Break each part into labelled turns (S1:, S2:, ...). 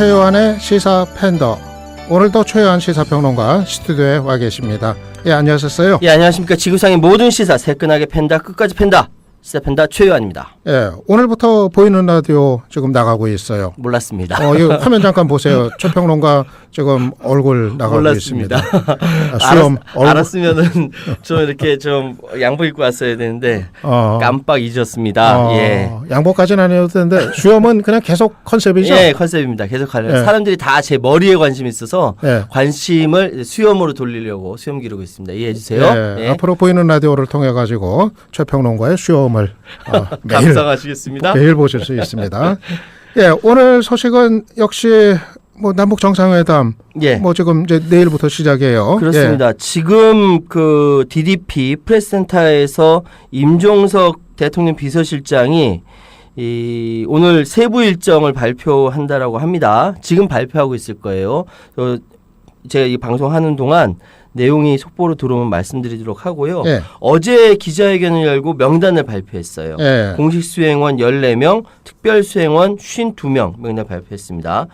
S1: 최요한의 시사 팬더. 오늘도 최요한 시사평론가 스튜디오에 와 계십니다. 예, 안녕하셨어요?
S2: 예, 안녕하십니까. 지구상의 모든 시사 새끈하게 팬다 끝까지 팬다. 시사 팬다 최요한입니다.
S1: 예, 오늘부터 보이는 라디오 지금 나가고 있어요.
S2: 몰랐습니다.
S1: 이거 화면 잠깐 보세요. 최평론가 지금 얼굴 나가고
S2: 몰랐습니다.
S1: 있습니다. 수염
S2: 알았으면은 좀 이렇게 좀 양복 입고 왔어야 되는데 깜빡 잊었습니다. 예.
S1: 양복까지는 아니어도 되는데 수염은 그냥 계속 컨셉이죠?
S2: 예, 컨셉입니다. 계속 하려고.
S1: 예.
S2: 사람들이 다 제 머리에 관심이 있어서
S1: 예.
S2: 관심을 수염으로 돌리려고 수염 기르고 있습니다. 이해해 주세요.
S1: 예.
S2: 예.
S1: 앞으로 보이는 라디오를 통해 가지고 최평론가의 수염을 매일
S2: 감상하시겠습니다.
S1: 매일 보실 수 있습니다. 예, 오늘 소식은 역시 뭐 남북 정상회담
S2: 예.
S1: 뭐 지금 이제 내일부터 시작이에요.
S2: 그렇습니다.
S1: 예.
S2: 지금 그 DDP 프레스센터에서 임종석 대통령 비서실장이 오늘 세부 일정을 발표한다라고 합니다. 지금 발표하고 있을 거예요. 제가 이 방송하는 동안 내용이 속보로 들어오면 말씀드리도록 하고요.
S1: 예.
S2: 어제 기자회견을 열고 명단을 발표했어요.
S1: 예.
S2: 공식 수행원 14명, 특별 수행원 52명 명단 발표했습니다.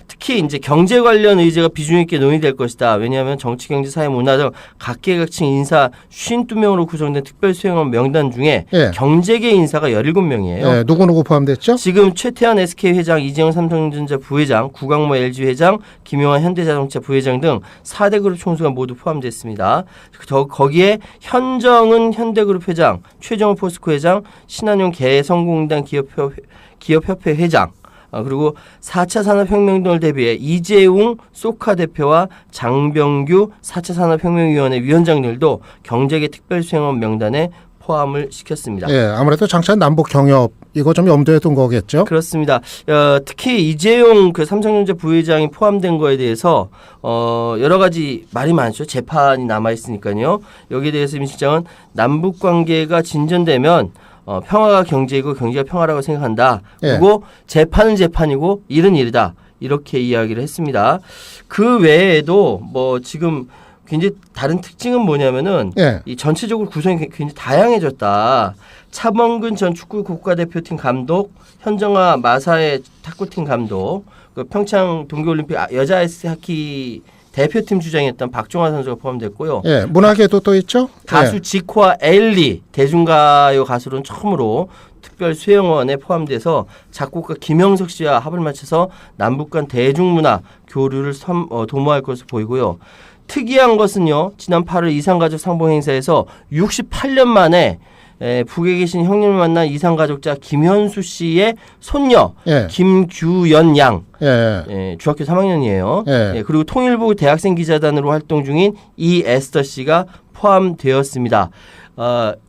S2: 특히 이제 경제 관련 의제가 비중 있게 논의될 것이다. 왜냐하면 정치, 경제, 사회, 문화 등 각계각층 인사 52명으로 구성된 특별 수행원 명단 중에
S1: 예.
S2: 경제계 인사가 17명이에요.
S1: 예, 누구 포함됐죠?
S2: 지금 최태환 SK 회장, 이재용 삼성전자 부회장, 구광모 LG 회장, 김용환 현대자동차 부회장 등 4대 그룹 총수가 모두 포함됐습니다. 거기에 현정은 현대그룹 회장, 최정우 포스코 회장, 신한용 개성공단 기업협회 회장, 그리고 4차 산업혁명 등을 대비해 이재웅 소카 대표와 장병규 4차 산업혁명위원회 위원장들도 경제계 특별수행원 명단에 포함을 시켰습니다.
S1: 예, 아무래도 장차 남북 경협 이거 좀 염두에 둔 거겠죠?
S2: 그렇습니다. 특히 이재용 그 삼성전자 부회장이 포함된 거에 대해서 여러 가지 말이 많죠. 재판이 남아 있으니까요. 여기에 대해서 임 실장은 남북 관계가 진전되면 평화가 경제이고 경제가 평화라고 생각한다.
S1: 예.
S2: 그리고 재판은 재판이고 일은 일이다. 이렇게 이야기를 했습니다. 그 외에도 뭐 지금 굉장히 다른 특징은 뭐냐면은
S1: 예.
S2: 이 전체적으로 구성이 굉장히 다양해졌다. 차범근 전 축구 국가대표팀 감독, 현정아 마사의 탁구팀 감독, 그 평창 동계올림픽 여자 아이스하키 대표팀 주장이었던 박종화 선수가 포함됐고요.
S1: 예, 문화계도 또 있죠?
S2: 가수
S1: 예.
S2: 지코와 에일리 대중가요 가수로는 처음으로 특별 수행원에 포함돼서 작곡가 김영석 씨와 합을 맞춰서 남북 간 대중문화 교류를 도모할 것으로 보이고요. 특이한 것은요. 지난 8월 이산가족 상봉 행사에서 68년 만에 북에 계신 형님을 만난 이산가족자 김현수 씨의 손녀
S1: 예.
S2: 김규연 양
S1: 예.
S2: 중학교 3학년이에요.
S1: 예.
S2: 그리고 통일부 대학생 기자단으로 활동 중인 이에스더 씨가 포함되었습니다.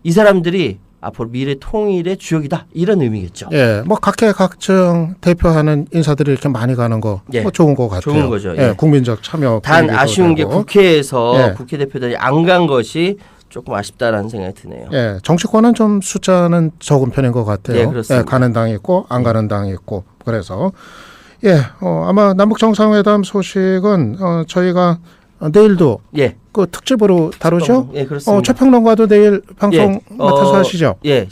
S2: 이 사람들이 앞으로 미래 통일의 주역이다 이런 의미겠죠.
S1: 예, 뭐 각계각층 대표하는 인사들이 이렇게 많이 가는 거,
S2: 예.
S1: 뭐 좋은 거 같아요.
S2: 좋은 거죠.
S1: 예,
S2: 예.
S1: 국민적 참여.
S2: 단 아쉬운 게 국회에서
S1: 예.
S2: 국회 대표들이 안 간 것이 조금 아쉽다라는 생각이 드네요.
S1: 예, 정치권은 좀 숫자는 적은 편인 것 같아요.
S2: 예, 그렇습니다.
S1: 가는 당이 있고 안 가는 당이 있고 그래서 예, 아마 남북 정상회담 소식은 저희가 내일도
S2: 예.
S1: 그 특집으로 다루죠.
S2: 예, 그렇습니다.
S1: 최평론가도 내일 방송 맡아서 하시죠.
S2: 예,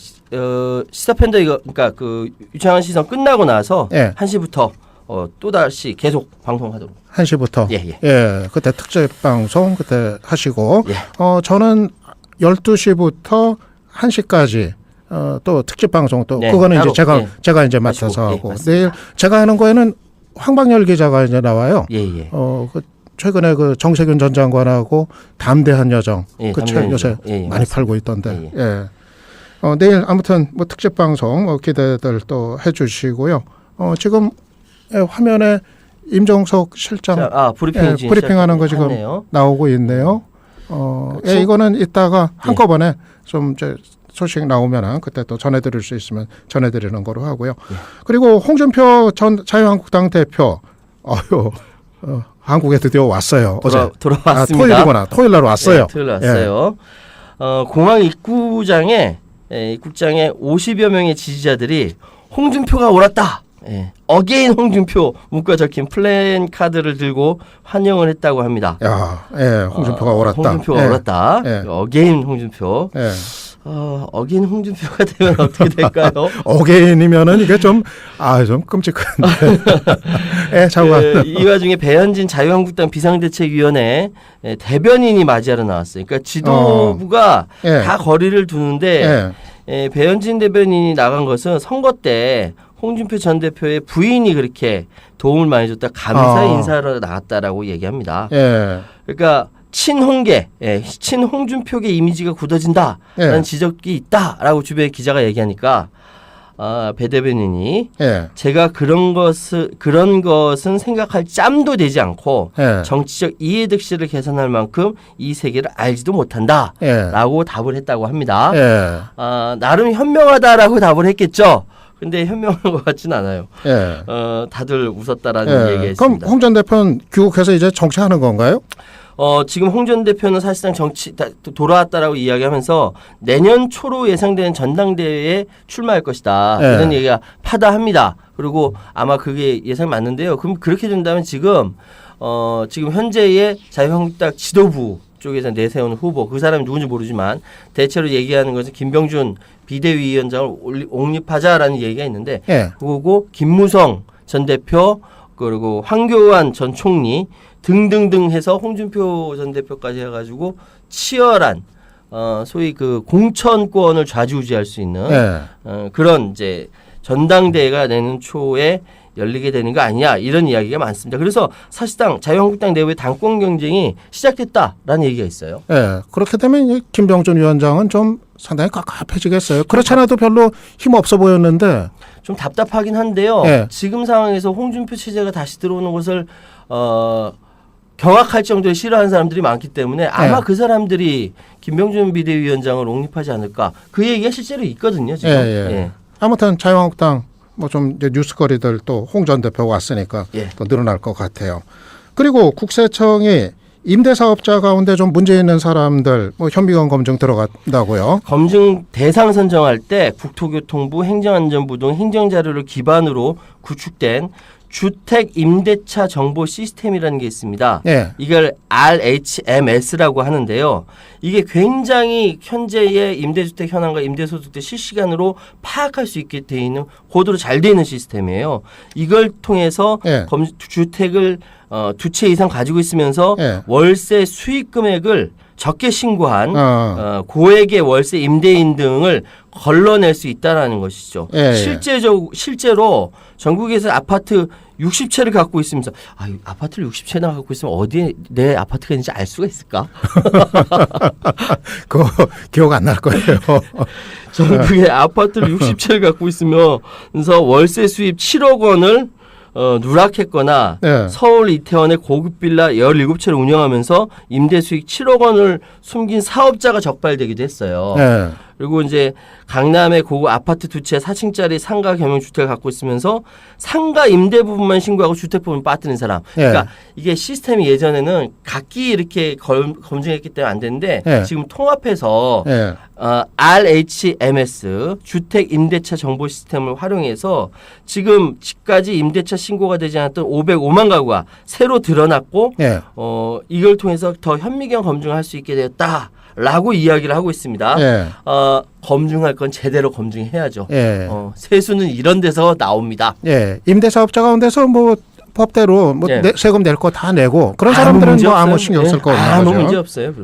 S2: 시사팬더 이거 그러니까 그 유창한 시선 끝나고 나서
S1: 예.
S2: 1시부터 또 다시 계속 방송하도록.
S1: 1시부터.
S2: 예.
S1: 예, 그때 특집 방송 그때 하시고
S2: 예.
S1: 저는 12시부터 1시까지 또 특집 방송 또
S2: 네,
S1: 그거는
S2: 따로,
S1: 이제 제가 이제 맡아서
S2: 하시고, 예,
S1: 하고
S2: 맞습니다.
S1: 내일 제가 하는 거에는 황방열 기자가 이제 나와요.
S2: 예.
S1: 그 최근에 그 정세균 전 장관하고 담대한 여정
S2: 예,
S1: 그 책
S2: 담대한
S1: 요새
S2: 여정. 예,
S1: 많이
S2: 맞습니다.
S1: 팔고 있던데.
S2: 예.
S1: 예. 내일 아무튼 뭐 특집 방송 기대들 또 해주시고요. 지금 화면에 임종석 실장 브리핑하는 거 지금
S2: 했네요.
S1: 나오고 있네요. 예, 이거는 이따가 한꺼번에 좀 이제 소식 나오면은 그때 또 전해드릴 수 있으면 전해드리는 거로 하고요.
S2: 예.
S1: 그리고 홍준표 전 자유한국당 대표, 한국에 드디어 왔어요. 어제
S2: 돌아왔습니다.
S1: 토요일이구나. 토요일 날 왔어요.
S2: 네, 토요일 왔어요. 공항 입구장에 50여 명의 지지자들이 홍준표가 옳았다. 어게인 홍준표 문구가 적힌 플랜카드를 들고 환영을 했다고 합니다.
S1: 야, 예, 홍준표가 옳았다.
S2: 홍준표가 옳았다. 어게인 홍준표. 어게인 홍준표가 되면 어떻게 될까요?
S1: 어게인이면은 이게 좀 끔찍한데.
S2: 이 와중에 배현진 자유한국당 비상대책위원회 대변인이 맞이하러 나왔어요. 그러니까 지도부가 다 거리를 두는데 배현진 대변인이 나간 것은 선거 때 홍준표 전 대표의 부인이 그렇게 도움을 많이 줬다 감사 인사로 나갔다라고 얘기합니다. 그러니까 친홍계, 친홍준표계 이미지가 굳어진다라는 지적이 있다라고 주변에 기자가 얘기하니까 배 대변인이 제가 그런 것은 생각할 짬도 되지 않고 정치적 이해득실을 개선할 만큼 이 세계를 알지도 못한다라고 답을 했다고 합니다. 나름 현명하다라고 답을 했겠죠. 근데 현명한 것 같지는 않아요. 다들 웃었다라는 얘기가 있습니다.
S1: 그럼 홍 전 대표는 귀국해서 이제 정치하는 건가요?
S2: 지금 홍 전 대표는 사실상 돌아왔다라고 이야기하면서 내년 초로 예상되는 전당대회에 출마할 것이다. 이런 얘기가 파다합니다. 그리고 아마 그게 예상 맞는데요. 그럼 그렇게 된다면 지금 현재의 자유한국당 지도부 쪽에서 내세우는 후보, 그 사람이 누군지 모르지만 대체로 얘기하는 것은 김병준 비대위원장을 옹립하자라는 얘기가 있는데 그거고 김무성 전 대표 그리고 황교안 전 총리 등등등 해서 홍준표 전 대표까지 해가지고 치열한 소위 그 공천권을 좌지우지할 수 있는 그런 이제 전당대회가 내년 초에 열리게 되는 거 아니냐 이런 이야기가 많습니다. 그래서 사실상 자유한국당 내부의 당권 경쟁이 시작됐다라는 얘기가 있어요.
S1: 그렇게 되면 김병준 위원장은 좀 상당히 깝깝해지겠어요. 그렇지 않아도 별로 힘 없어 보였는데
S2: 좀 답답하긴 한데요. 지금 상황에서 홍준표 체제가 다시 들어오는 것을 경악할 정도로 싫어하는 사람들이 많기 때문에 아마 그 사람들이 김병준 비대위원장을 옹립하지 않을까 그 얘기가 실제로 있거든요. 지금.
S1: 아무튼 자유한국당 뭐 좀 뉴스거리들 또 홍 전 대표 왔으니까 또 늘어날 것 같아요. 그리고 국세청이 임대사업자 가운데 좀 문제 있는 사람들 뭐 현미경 검증 들어간다고요?
S2: 검증 대상 선정할 때 국토교통부 행정안전부 등 행정자료를 기반으로 구축된 주택 임대차 정보 시스템이라는 게 있습니다. 이걸 RHMS라고 하는데요. 이게 굉장히 현재의 임대주택 현황과 임대소득들 실시간으로 파악할 수 있게 돼 있는 고도로 잘 돼 있는 시스템이에요. 이걸 통해서 주택을 두 채 이상 가지고 있으면서 월세 수익 금액을 적게 신고한 고액의 월세 임대인 등을 걸러낼 수 있다라는 것이죠. 실제로 전국에서 아파트 60채를 갖고 있으면서 아파트를 60채나 갖고 있으면 어디에 내 아파트가 있는지 알 수가 있을까?
S1: 그거 기억 안 날 거예요.
S2: 전국에 아파트를 60채를 갖고 있으면서 월세 수입 7억 원을 누락했거나 서울 이태원의 고급 빌라 17채를 운영하면서 임대 수익 7억 원을 숨긴 사업자가 적발되기도 했어요. 그리고 이제 강남의 고급 아파트 두 채 4층짜리 상가 겸용 주택을 갖고 있으면서 상가 임대 부분만 신고하고 주택 부분 빠뜨린 사람. 그러니까 이게 시스템이 예전에는 각기 이렇게 검증했기 때문에 안 되는데 지금 통합해서 RHMS 주택 임대차 정보 시스템을 활용해서 지금 지금까지 임대차 신고가 되지 않았던 505만 가구가 새로 드러났고 이걸 통해서 더 현미경 검증을 할 수 있게 되었다. 라고 이야기를 하고 있습니다. 검증할 건 제대로 검증해야죠. 세수는 이런 데서 나옵니다.
S1: 임대사업자 가운데서 뭐 법대로 뭐 세금 낼 거 다 내고 그런 사람들은 뭐 아무 신경 쓸 거 없는 거죠.
S2: 아무 문제 없어요.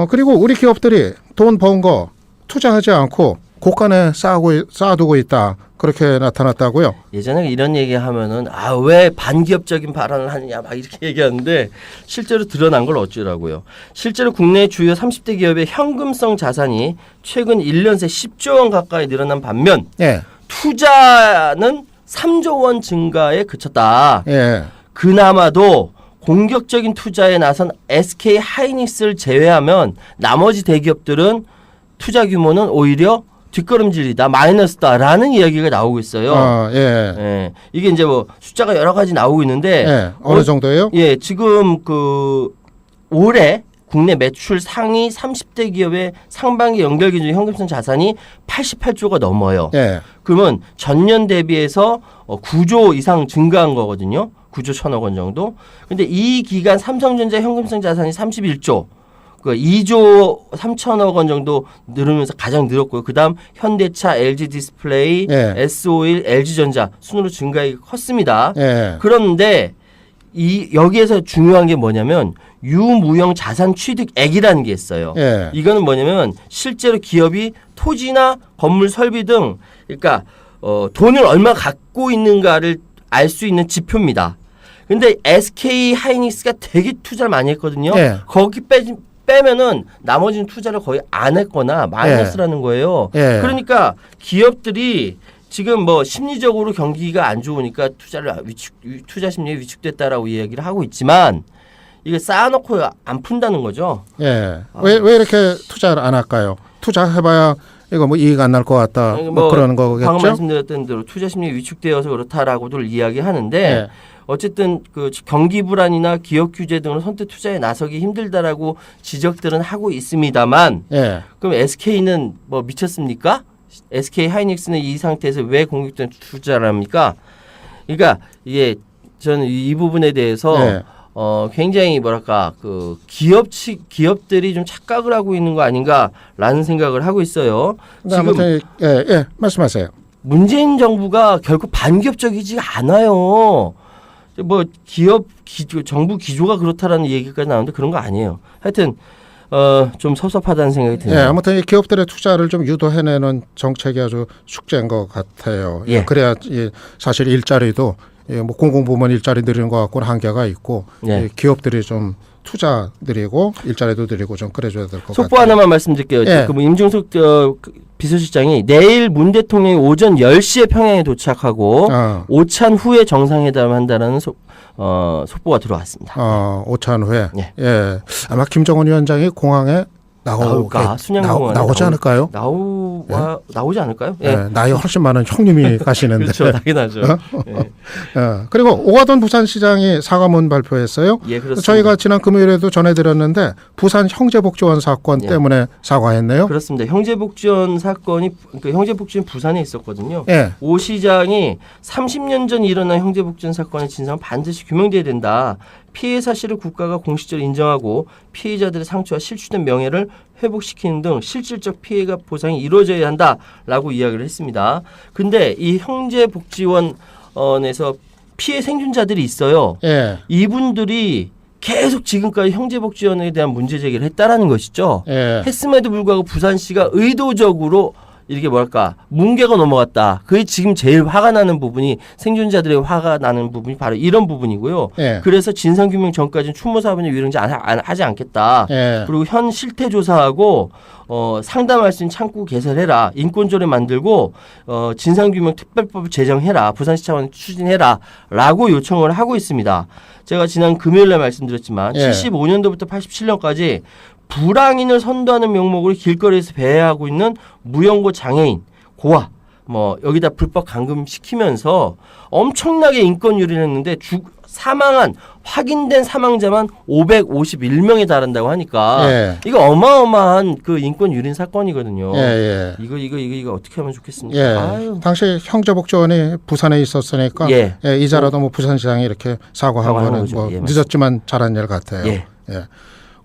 S1: 그리고 우리 기업들이 돈 번 거 투자하지 않고 곳간에 쌓아두고 있다. 그렇게 나타났다고요?
S2: 예전에 이런 얘기하면은 왜 반기업적인 발언을 하느냐 막 이렇게 얘기하는데 실제로 드러난 걸 어쩌라고요. 실제로 국내 주요 30대 기업의 현금성 자산이 최근 1년 새 10조 원 가까이 늘어난 반면 투자는 3조 원 증가에 그쳤다. 그나마도 공격적인 투자에 나선 SK 하이닉스를 제외하면 나머지 대기업들은 투자 규모는 오히려 뒷걸음질이다, 마이너스다라는 이야기가 나오고 있어요. 이게 이제 뭐 숫자가 여러 가지 나오고 있는데
S1: 어느 정도예요?
S2: 지금 그 올해 국내 매출 상위 30대 기업의 상반기 연결 기준 현금성 자산이 88조가 넘어요. 그러면 전년 대비해서 9조 이상 증가한 거거든요. 9조 1,000억 원 정도. 근데 이 기간 삼성전자 현금성 자산이 31조. 그 2조 3천억 원 정도 늘으면서 가장 늘었고요. 그다음 현대차, LG 디스플레이,
S1: 예.
S2: S-오일, LG전자 순으로 증가액이 컸습니다.
S1: 예.
S2: 그런데 여기에서 중요한 게 뭐냐면 유무형 자산 취득액이라는 게 있어요.
S1: 예.
S2: 이거는 뭐냐면 실제로 기업이 토지나 건물 설비 등 그러니까 돈을 얼마 갖고 있는가를 알 수 있는 지표입니다. 근데 SK 하이닉스가 되게 투자를 많이 했거든요.
S1: 예.
S2: 거기 빼면은 나머지는 투자를 거의 안 했거나 마이너스라는 거예요.
S1: 예.
S2: 그러니까 기업들이 지금 뭐 심리적으로 경기가 안 좋으니까 투자 심리에 위축됐다라고 이야기를 하고 있지만 이게 쌓아놓고 안 푼다는 거죠.
S1: 예. 왜 이렇게 투자를 안 할까요? 투자해봐야 이거 뭐 이익 안 날 것 같다. 뭐 그러는 거겠죠.
S2: 방금 말씀드렸던 대로 투자 심리에 위축되어서 그렇다라고들 이야기하는데
S1: 예.
S2: 어쨌든 그 경기 불안이나 기업 규제 등으로 선택 투자에 나서기 힘들다라고 지적들은 하고 있습니다만
S1: 예.
S2: 그럼 SK는 뭐 미쳤습니까? SK 하이닉스는 이 상태에서 왜 공격된 투자를 합니까? 그러니까 이게 저는 이 부분에 대해서
S1: 예.
S2: 굉장히 뭐랄까 그 기업들이 좀 착각을 하고 있는 거 아닌가라는 생각을 하고 있어요. 지금
S1: 아무튼 예, 말씀하세요.
S2: 문재인 정부가 결코 반기업적이지 않아요. 뭐 정부 기조가 그렇다라는 얘기까지 나오는데 그런 거 아니에요. 하여튼 좀 섭섭하다는 생각이 드네요.
S1: 예, 아무튼 이 기업들의 투자를 좀 유도해내는 정책이 아주 숙제인 것 같아요.
S2: 예.
S1: 그래야 사실 일자리도 뭐 공공부문 일자리 늘리는 것 같고는 한계가 있고
S2: 예.
S1: 기업들이 좀 투자 늘리고 일자리도 늘리고 좀 그래줘야 될 것 같아요.
S2: 속보 하나만 말씀드릴게요.
S1: 예.
S2: 지금 임종석 비서실장이 내일 문 대통령이 오전 10시에 평양에 도착하고 오찬 후에 정상회담을 한다는 속보가 들어왔습니다.
S1: 오찬 후에
S2: 예.
S1: 예. 아마 김정은 위원장이 공항에
S2: 나올까? 순양공항에
S1: 나오지 않을까요?
S2: 나오지 않을까요? 예.
S1: 예, 나이 훨씬 많은 형님이 가시는데.
S2: 그렇죠. 당연하죠. 예.
S1: 그리고 오가돈 부산시장이 사과문 발표했어요.
S2: 예, 그렇습니다.
S1: 저희가 지난 금요일에도 전해드렸는데 부산 형제복지원 사건
S2: 예.
S1: 때문에 사과했네요.
S2: 그렇습니다. 형제복지원 사건이 그 형제복지원 부산에 있었거든요.
S1: 예.
S2: 오 시장이 30년 전 일어난 형제복지원 사건의 진상은 반드시 규명돼야 된다. 피해 사실을 국가가 공식적으로 인정하고 피해자들의 상처와 실추된 명예를 회복시키는 등 실질적 피해가 보상이 이루어져야 한다라고 이야기를 했습니다. 근데 이 형제복지원에서 피해 생존자들이 있어요.
S1: 예.
S2: 이분들이 계속 지금까지 형제복지원에 대한 문제 제기를 했다라는 것이죠.
S1: 예.
S2: 했음에도 불구하고 부산시가 의도적으로 이렇게 뭐랄까 뭉개고 넘어갔다. 그게 지금 제일 화가 나는 부분이 생존자들의 화가 나는 부분이 바로 이런 부분이고요.
S1: 예.
S2: 그래서 진상규명 전까지는 추모사업이나 위령제 하지 않겠다.
S1: 예.
S2: 그리고 현 실태 조사하고 상담할 수 있는 창구 개설해라. 인권조례 만들고 진상규명 특별법을 제정해라. 부산시 차원 추진해라. 라고 요청을 하고 있습니다. 제가 지난 금요일에 말씀드렸지만
S1: 예.
S2: 75년도부터 87년까지 불황인을 선도하는 명목으로 길거리에서 배회하고 있는 무연고 장애인, 고아, 뭐 여기다 불법 감금시키면서 엄청나게 인권 유린을 했는데 사망한 확인된 사망자만 551명에 달한다고 하니까
S1: 예.
S2: 이거 어마어마한 그 인권 유린 사건이거든요.
S1: 예.
S2: 이거 어떻게 하면 좋겠습니까?
S1: 예.
S2: 아유.
S1: 당시 형제복지원이 부산에 있었으니까
S2: 예.
S1: 이자라도 뭐 부산시장이 이렇게 사과한 거는
S2: 거죠.
S1: 뭐
S2: 예,
S1: 늦었지만 잘한 일 같아요.
S2: 예.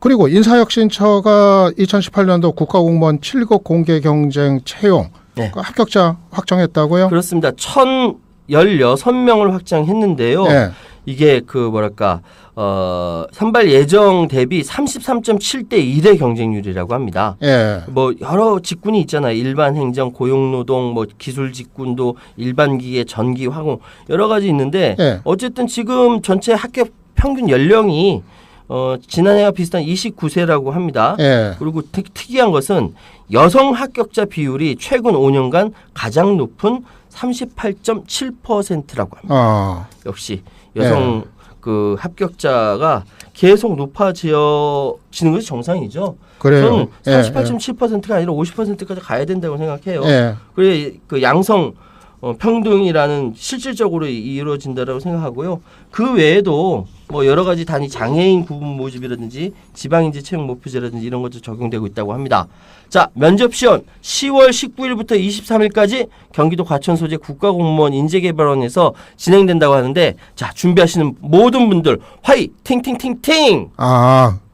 S1: 그리고 인사혁신처가 2018년도 국가공무원 7급 공개 경쟁 채용
S2: 네.
S1: 그 합격자 확정했다고요?
S2: 그렇습니다. 1,016명을 확정했는데요.
S1: 예.
S2: 이게 그 뭐랄까 선발 예정 대비 33.7대 1의 경쟁률이라고 합니다.
S1: 예.
S2: 뭐 여러 직군이 있잖아요. 일반 행정, 고용노동, 뭐 기술 직군도 일반 기계, 전기, 화공 여러 가지 있는데
S1: 예.
S2: 어쨌든 지금 전체 합격 평균 연령이 지난해와 비슷한 29세라고 합니다.
S1: 예.
S2: 그리고 특이한 것은 여성 합격자 비율이 최근 5년간 가장 높은 38.7%라고 합니다. 역시 여성 그 합격자가 계속 높아지는 것이 정상이죠.
S1: 그래요.
S2: 저는 38.7%가 아니라 50%까지 가야 된다고 생각해요.
S1: 예.
S2: 그래 그 양성 평등이라는 실질적으로 이루어진다라고 생각하고요. 그 외에도 뭐 여러 가지 단위 장애인 구분 모집이라든지 지방인재 채용 목표제라든지 이런 것도 적용되고 있다고 합니다. 자, 면접 시험 10월 19일부터 23일까지 경기도 과천 소재 국가공무원 인재개발원에서 진행된다고 하는데 자, 준비하시는 모든 분들 화이팅팅팅팅!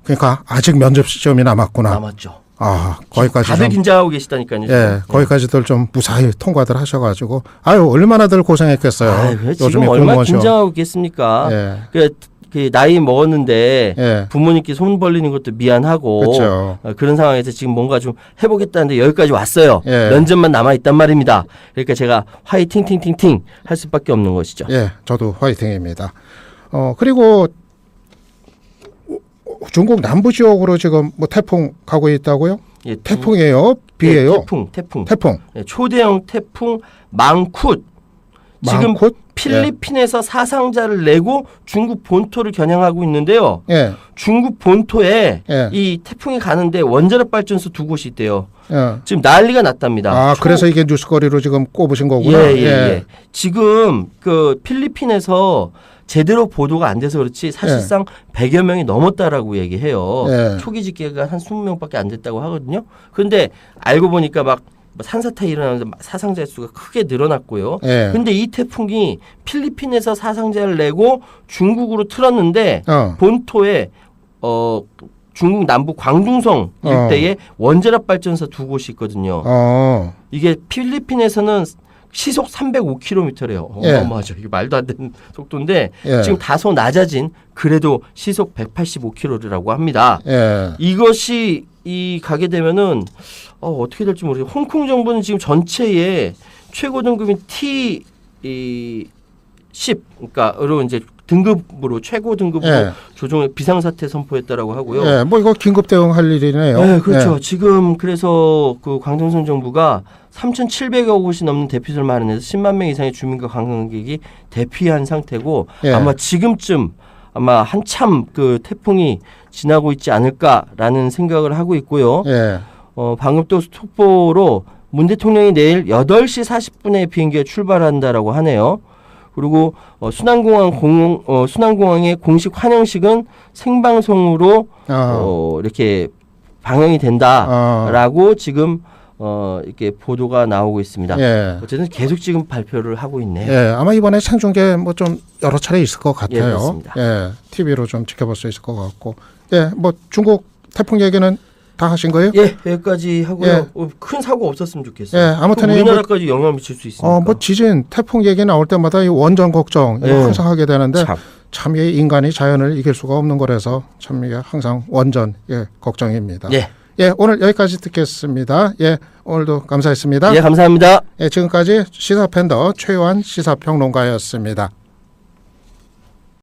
S1: 그러니까 아직 면접 시험이 남았구나.
S2: 남았죠.
S1: 아, 거기까지
S2: 다들
S1: 좀,
S2: 긴장하고 계시다니까요. 지금.
S1: 예, 거기까지들 좀 무사히 통과들 하셔가지고, 아유, 얼마나들 고생했겠어요.
S2: 아유, 지금
S1: 요즘에
S2: 얼마나
S1: 공무원 시험.
S2: 긴장하고 있겠습니까?
S1: 예,
S2: 그 나이 먹었는데
S1: 예,
S2: 부모님께 손 벌리는 것도 미안하고
S1: 그렇죠.
S2: 그런 상황에서 지금 뭔가 좀 해보겠다는데 여기까지 왔어요.
S1: 예.
S2: 면접만 남아 있단 말입니다. 그러니까 제가 화이팅 팅팅팅 할 수밖에 없는 것이죠.
S1: 예, 저도 화이팅입니다. 그리고 중국 남부 지역으로 지금 뭐 태풍 가고 있다고요?
S2: 예,
S1: 태풍이에요? 비예요?
S2: 네, 태풍.
S1: 태풍.
S2: 예, 초대형 태풍 망쿠. 지금
S1: 망콧?
S2: 필리핀에서 사상자를 내고 중국 본토를 겨냥하고 있는데요.
S1: 예,
S2: 중국 본토에
S1: 예.
S2: 이 태풍이 가는데 원자력 발전소 두 곳이 있대요.
S1: 예.
S2: 지금 난리가 났답니다.
S1: 아, 그래서 이게 뉴스거리로 지금 꼽으신 거구나.
S2: 예. 지금 그 필리핀에서 제대로 보도가 안 돼서 그렇지 사실상 100여 명이 넘었다라고 얘기해요.
S1: 예.
S2: 초기 집계가 한 20명밖에 안 됐다고 하거든요. 그런데 알고 보니까 막 산사태 일어나는데 사상자 수가 크게 늘어났고요.
S1: 예.
S2: 근데 이 태풍이 필리핀에서 사상자를 내고 중국으로 틀었는데
S1: 어.
S2: 본토에 중국 남부 광둥성 일대에 원자력 발전소 두 곳이 있거든요. 이게 필리핀에서는 시속 305km래요.
S1: 예.
S2: 어마어마하죠. 이게 말도 안 되는 속도인데
S1: 예.
S2: 지금 다소 낮아진 그래도 시속 185km라고 합니다.
S1: 예.
S2: 이것이 이 가게 되면은 어떻게 될지 모르겠어요. 홍콩 정부는 지금 전체에 최고 등급인 T10 그러니까로 이제 등급으로 최고 등급으로
S1: 예.
S2: 조정 비상사태 선포했다라고 하고요.
S1: 예, 뭐 이거 긴급 대응할 일이네요.
S2: 네, 그렇죠.
S1: 예.
S2: 지금 그래서 그 광동성 정부가 3,700여 곳이 넘는 대피소를 마련해서 10만 명 이상의 주민과 관광객이 대피한 상태고
S1: 예.
S2: 아마 지금쯤 아마 한참 그 태풍이 지나고 있지 않을까라는 생각을 하고 있고요.
S1: 예.
S2: 방금 또 속보로 문 대통령이 내일 8시 40분에 비행기가 출발한다라고 하네요. 그리고 순안공항의 공식 환영식은 생방송으로 이렇게 방영이 된다라고 지금 이렇게 보도가 나오고 있습니다.
S1: 예.
S2: 어쨌든 계속 지금 발표를 하고 있네요.
S1: 예, 아마 이번에 생중계 뭐 좀 여러 차례 있을 것 같아요.
S2: 그렇습니다.
S1: 예, TV로 좀 지켜볼 수 있을 것 같고. 예, 뭐 중국 태풍 얘기는 다 하신 거예요?
S2: 예, 여기까지 하고요.
S1: 예.
S2: 큰 사고 없었으면 좋겠어요.
S1: 예, 아무튼
S2: 우리나라까지 영향을 미칠 수 있으니까.
S1: 뭐 지진, 태풍 얘기 나올 때마다 이 원전 걱정 이거
S2: 예.
S1: 항상 하게 되는데
S2: 참.
S1: 참 이 인간이 자연을 이길 수가 없는 거라서 참 이게 항상 원전 걱정입니다.
S2: 예.
S1: 예, 오늘 여기까지 듣겠습니다. 예, 오늘도 감사했습니다.
S2: 예, 감사합니다.
S1: 예, 지금까지 시사팬더 최요한 시사평론가였습니다.